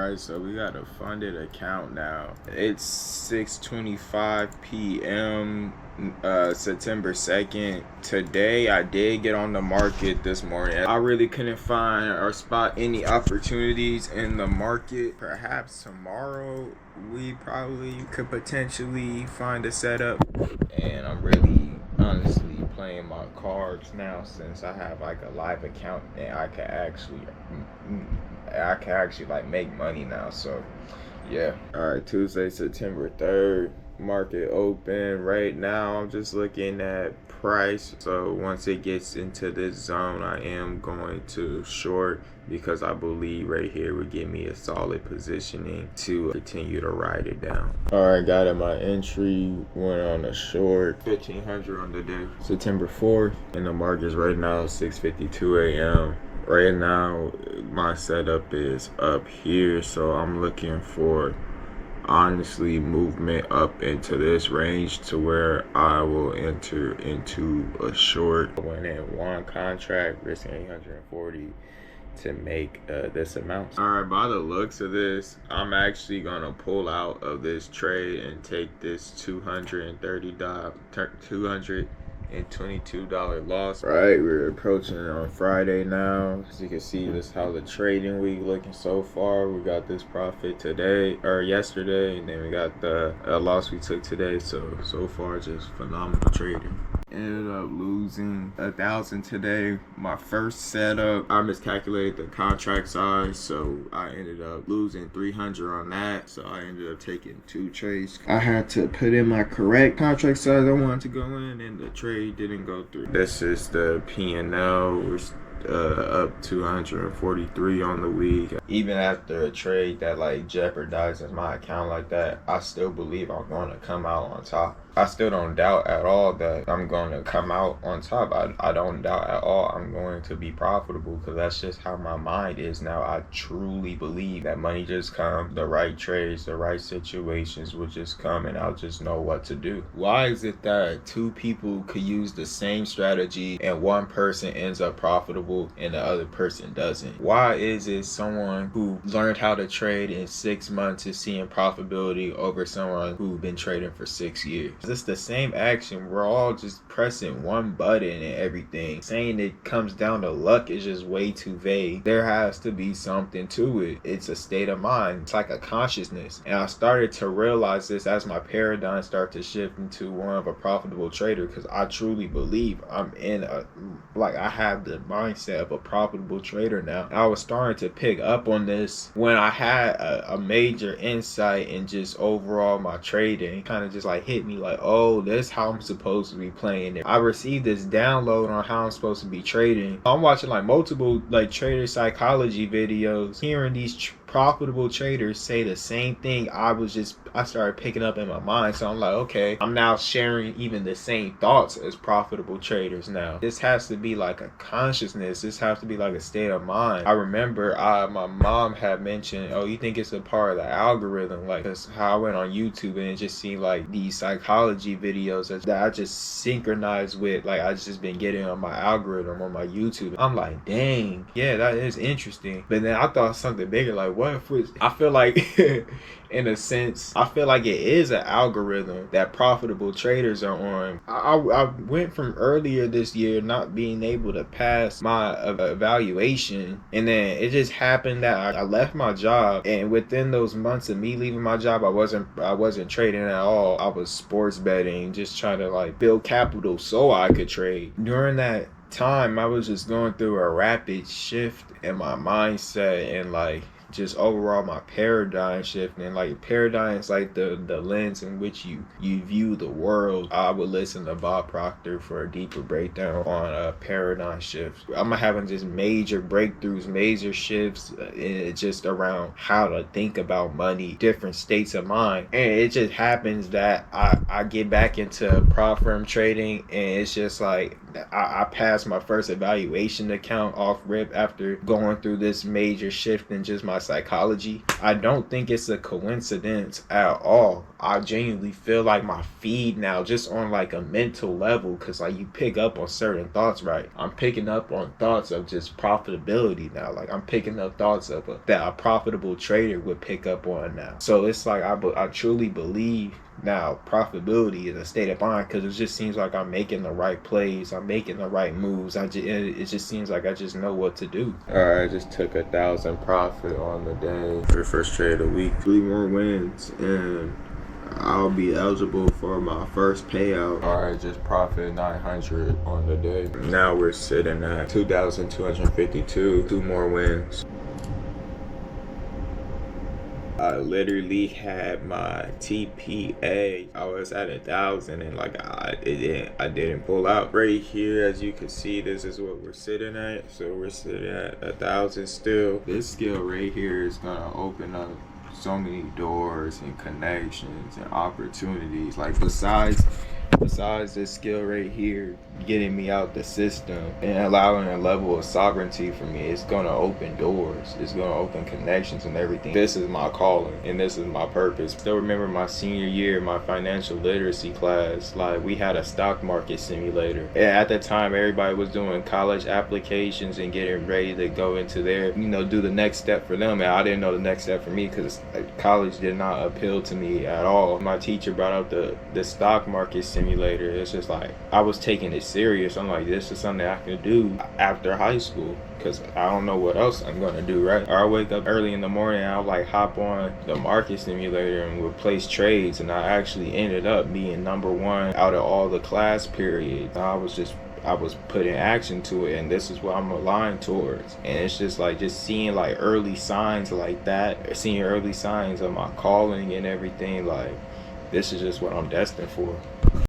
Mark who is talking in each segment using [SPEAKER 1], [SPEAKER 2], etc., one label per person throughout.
[SPEAKER 1] Alright, so we got a funded account now. It's 6:25 p.m. September 2nd. Today I did get on the market this morning. I really couldn't find or spot any opportunities in the market. Perhaps tomorrow we probably could potentially find a setup. And I'm really honestly playing my cards now since I have like a live account and I can actually like make money now. So yeah. Alright, Tuesday, September 3rd. Market open. Right now I'm just looking at price. So once it gets into this zone, I am going to short because I believe right here would give me a solid positioning to continue to ride it down. Alright, got it. My entry went on a short 1500 on the day, September 4th, and the market's right now 6:52 a.m. Right now my setup is up here, so I'm looking for honestly movement up into this range to where I will enter into a short. I went in one contract risking 840 to make this amount. Alright, by the looks of this, I'm actually gonna pull out of this trade and take this $222 loss. Right, we're approaching on Friday now. As you can see, this is how the trading week looking so far. We got this profit today or yesterday, and then we got the loss we took today. So far just phenomenal trading. Ended up losing 1,000 today. My first setup, I miscalculated the contract size, so I ended up losing 300 on that. So I ended up taking 2 trades. I had to put in my correct contract size I wanted to go in, and the trade didn't go through. This is the P&L. We're up 243 on the week. Even after a trade that like jeopardizes my account like that, I still believe I'm going to come out on top. I still don't doubt at all that I'm going to come out on top. I don't doubt at all I'm going to be profitable, because that's just how my mind is now. I truly believe that money just comes, the right trades, the right situations will just come, and I'll just know what to do. Why is it that 2 people could use the same strategy and one person ends up profitable and the other person doesn't? Why is it someone who learned how to trade in 6 months is seeing profitability over someone who's been trading for 6 years? It's the same action. We're all just pressing one button and everything. Saying it comes down to luck is just way too vague. There has to be something to it. It's a state of mind. It's like a consciousness. And I started to realize this as my paradigm started to shift into one of a profitable trader, because I truly believe I'm in I have the mindset of a profitable trader now. I was starting to pick up on this when I had a major insight in just overall my trading. Kind of just like hit me like, oh, that's how I'm supposed to be playing it. I received this download on how I'm supposed to be trading. I'm watching like multiple like trader psychology videos, hearing these profitable traders say the same thing. I started picking up in my mind. So I'm like, okay, I'm now sharing even the same thoughts as profitable traders now. This has to be like a consciousness. This has to be like a state of mind. I remember my mom had mentioned, oh, you think it's a part of the algorithm? Like, that's how I went on YouTube and it just seemed like these psychology videos that I just synchronized with, like I just been getting on my algorithm on my YouTube. I'm like, dang, yeah, that is interesting. But then I thought something bigger, like what if I feel like in a sense, I feel like it is an algorithm that profitable traders are on. I went from earlier this year not being able to pass my evaluation, and then it just happened that I left my job, and within those months of me leaving my job, I wasn't trading at all. I was sports betting, just trying to like build capital so I could trade. During that time, I was just going through a rapid shift in my mindset and like just overall my paradigm shifting. Like paradigm is like the lens in which you view the world. I would listen to Bob Proctor for a deeper breakdown on a paradigm shift. I'm having just major breakthroughs, major shifts just around how to think about money, different states of mind. And it just happens that I get back into prop firm trading, and it's just like I passed my first evaluation account off rip after going through this major shift in just my psychology. I don't think it's a coincidence at all. I genuinely feel like my feed now, just on like a mental level, because like you pick up on certain thoughts, right? I'm picking up on thoughts of just profitability now. Like I'm picking up thoughts of that a profitable trader would pick up on now. So it's like I truly believe now profitability is a state of mind, because it just seems like I'm making the right plays, I'm making the right moves. It just seems like I just know what to do. Alright, I just took 1,000 profit on the day for the first trade of the week. 3 more wins and I'll be eligible for my first payout. Alright, just profit 900 on the day. Now we're sitting at 2,252. 2 more wins. I literally had my TPA. I was at 1,000 and like I didn't pull out. Right here, as you can see, this is what we're sitting at. So we're sitting at 1,000 still. This skill right here is gonna open up so many doors and connections and opportunities. Like besides this skill right here getting me out the system and allowing a level of sovereignty for me, it's gonna open doors, it's gonna open connections and everything. This is my calling and this is my purpose. Still remember my senior year, my financial literacy class, like we had a stock market simulator, and at the time everybody was doing college applications and getting ready to go into their, do the next step for them, and I didn't know the next step for me because college did not appeal to me at all. My teacher brought up the stock market simulator. It's just like I was taking it serious. I'm like, this is something I can do after high school because I don't know what else I'm gonna do, right? Or I wake up early in the morning and I'll like hop on the market simulator and we'll place trades, and I actually ended up being number 1 out of all the class periods. I was putting action to it, and this is what I'm aligned towards. And it's just like seeing like early signs like that, seeing early signs of my calling and everything. Like this is just what I'm destined for.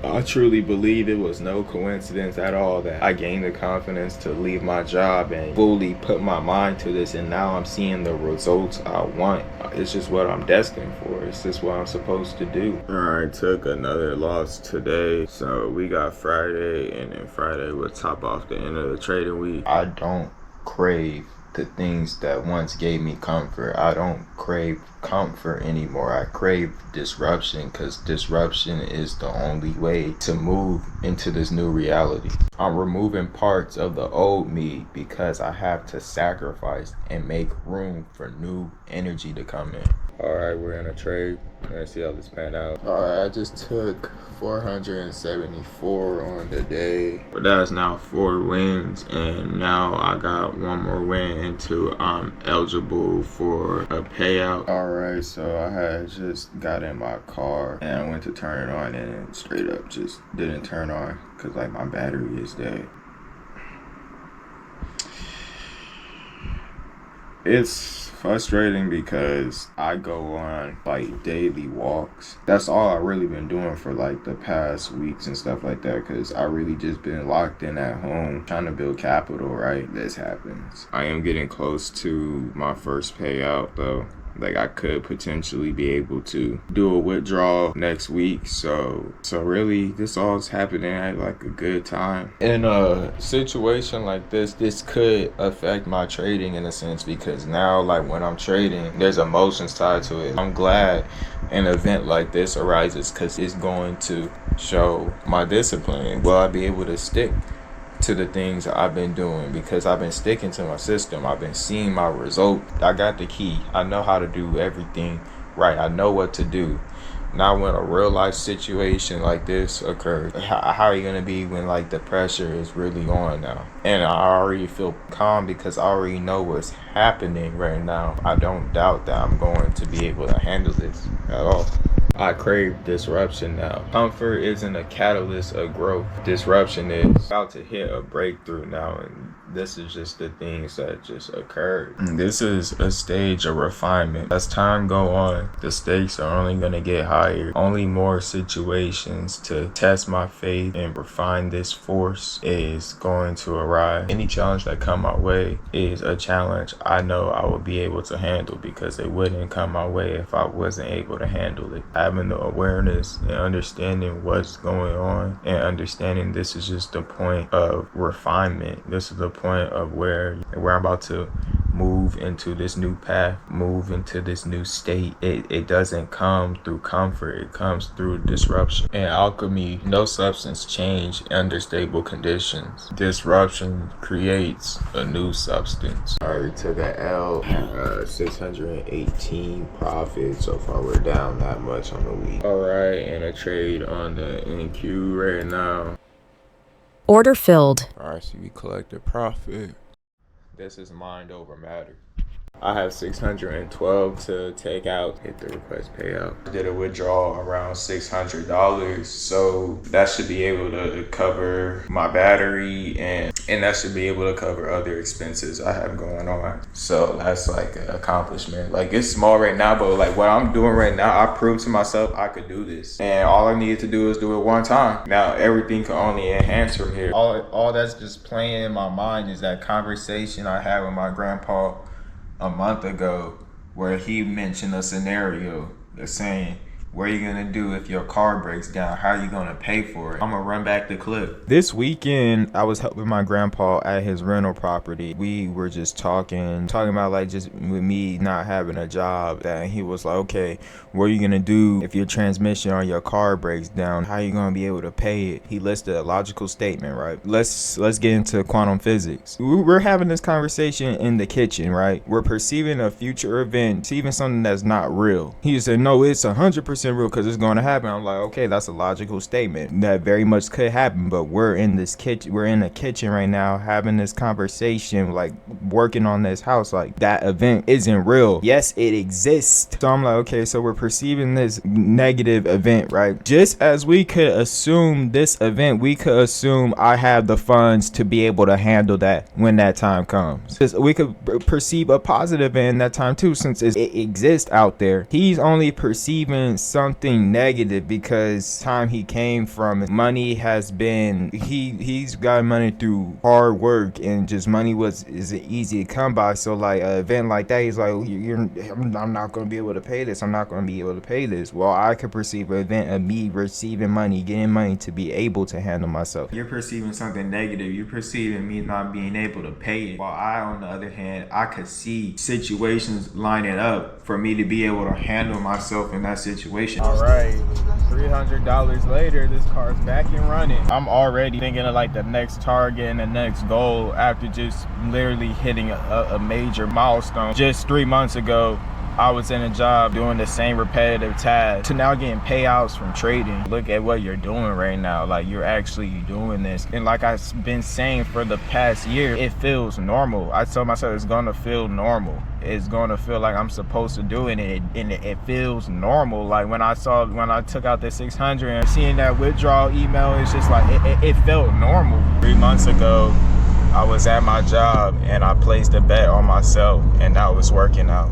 [SPEAKER 1] I truly believe it was no coincidence at all that I gained the confidence to leave my job and fully put my mind to this, and now I'm seeing the results I want. It's just what I'm destined for. It's just what I'm supposed to do. Alright, took another loss today. So we got Friday, and then Friday will top off the end of the trading week. I don't crave the things that once gave me comfort. I don't crave comfort anymore. I crave disruption, because disruption is the only way to move into this new reality. I'm removing parts of the old me because I have to sacrifice and make room for new energy to come in. Alright, we're in a trade. Let's see how this pan out. Alright, I just took 474 on the day. But that's now 4 wins, and now I got 1 more win until I'm eligible for a payout. Alright, so I had just got in my car and I went to turn it on, and it straight up just didn't turn on because like my battery is dead. It's frustrating because I go on like daily walks. That's all I really been doing for like the past weeks and stuff like that, because I really just been locked in at home trying to build capital, right? This happens. I am getting close to my first payout though. Like I could potentially be able to do a withdrawal next week. So really this all is happening at like a good time. In a situation like this could affect my trading in a sense, because now like when I'm trading, there's emotions tied to it. I'm glad an event like this arises because it's going to show my discipline. Will I be able to stick to the things I've been doing? Because I've been sticking to my system. I've been seeing my result. I got the key. I know how to do everything right. I know what to do. Now when a real life situation like this occurs, how are you going to be when like the pressure is really on now? And I already feel calm because I already know what's happening right now. I don't doubt that I'm going to be able to handle this at all. I crave disruption now. Comfort isn't a catalyst of growth. Disruption is. About to hit a breakthrough now, and this is just the things that just occurred. This is a stage of refinement. As time go on, the stakes are only going to get higher. Only more situations to test my faith and refine this force is going to arise. Any challenge that come my way is a challenge I know I will be able to handle, because it wouldn't come my way if I wasn't able to handle it. Having the awareness and understanding what's going on, and understanding this is just the point of refinement. This is the point of where I'm about to move into this new path, move into this new state. It doesn't come through comfort, it comes through disruption. In alchemy, no substance change under stable conditions. Disruption creates a new substance. Alright, we took an L, 618 profit. So far we're down that much on the week. Alright, and a trade on the NQ right now.
[SPEAKER 2] Order filled.
[SPEAKER 1] Alright, so we collected profit. This is mind over matter. I have 612 to take out. Hit the request payout. I did a withdrawal around $600, so that should be able to cover my battery, and that should be able to cover other expenses I have going on. So that's like an accomplishment. Like, it's small right now, but like what I'm doing right now, I proved to myself I could do this, and all I needed to do is do it one time. Now everything can only enhance from here. All that's just playing in my mind is that conversation I had with my grandpa a month ago, where he mentioned a scenario, saying, what are you gonna do if your car breaks down? How are you gonna pay for it? I'm gonna run back the clip. This weekend, I was helping my grandpa at his rental property. We were just talking about like just with me not having a job. That he was like, okay, what are you gonna do if your transmission on your car breaks down? How are you gonna be able to pay it? He listed a logical statement, right? Let's get into quantum physics. We're having this conversation in the kitchen, right? We're perceiving a future event, perceiving something that's not real. He said, no, it's 100% real because it's going to happen. I'm like, okay, that's a logical statement. That very much could happen, but we're in this kitchen. We're in the kitchen right now having this conversation, like working on this house. Like, that event isn't real. Yes, it exists. So I'm like, okay, so we're perceiving this negative event, right? Just as we could assume this event, we could assume I have the funds to be able to handle that when that time comes. We could perceive a positive in that time too, since it exists out there. He's only perceiving something negative because time he came from, money has been, he's got money through hard work, and just money is easy to come by. So like an event like that, he's like, I'm not going to be able to pay this. I'm not going to be able to pay this. Well, I could perceive an event of me receiving money, getting money to be able to handle myself. You're perceiving something negative. You're perceiving me not being able to pay it. While I, on the other hand, I could see situations lining up for me to be able to handle myself in that situation. All right, $300 later, this car's back and running. I'm already thinking of like the next target and the next goal after just literally hitting a major milestone. Just 3 months ago, I was in a job doing the same repetitive task to now getting payouts from trading. Look at what you're doing right now. Like, you're actually doing this. And like I've been saying for the past year, it feels normal. I told myself it's gonna feel normal. It's gonna feel like I'm supposed to do it, and it feels normal. Like when I took out the 600 and seeing that withdrawal email, it's just like it felt normal. 3 months ago, I was at my job and I placed a bet on myself, and that was working out.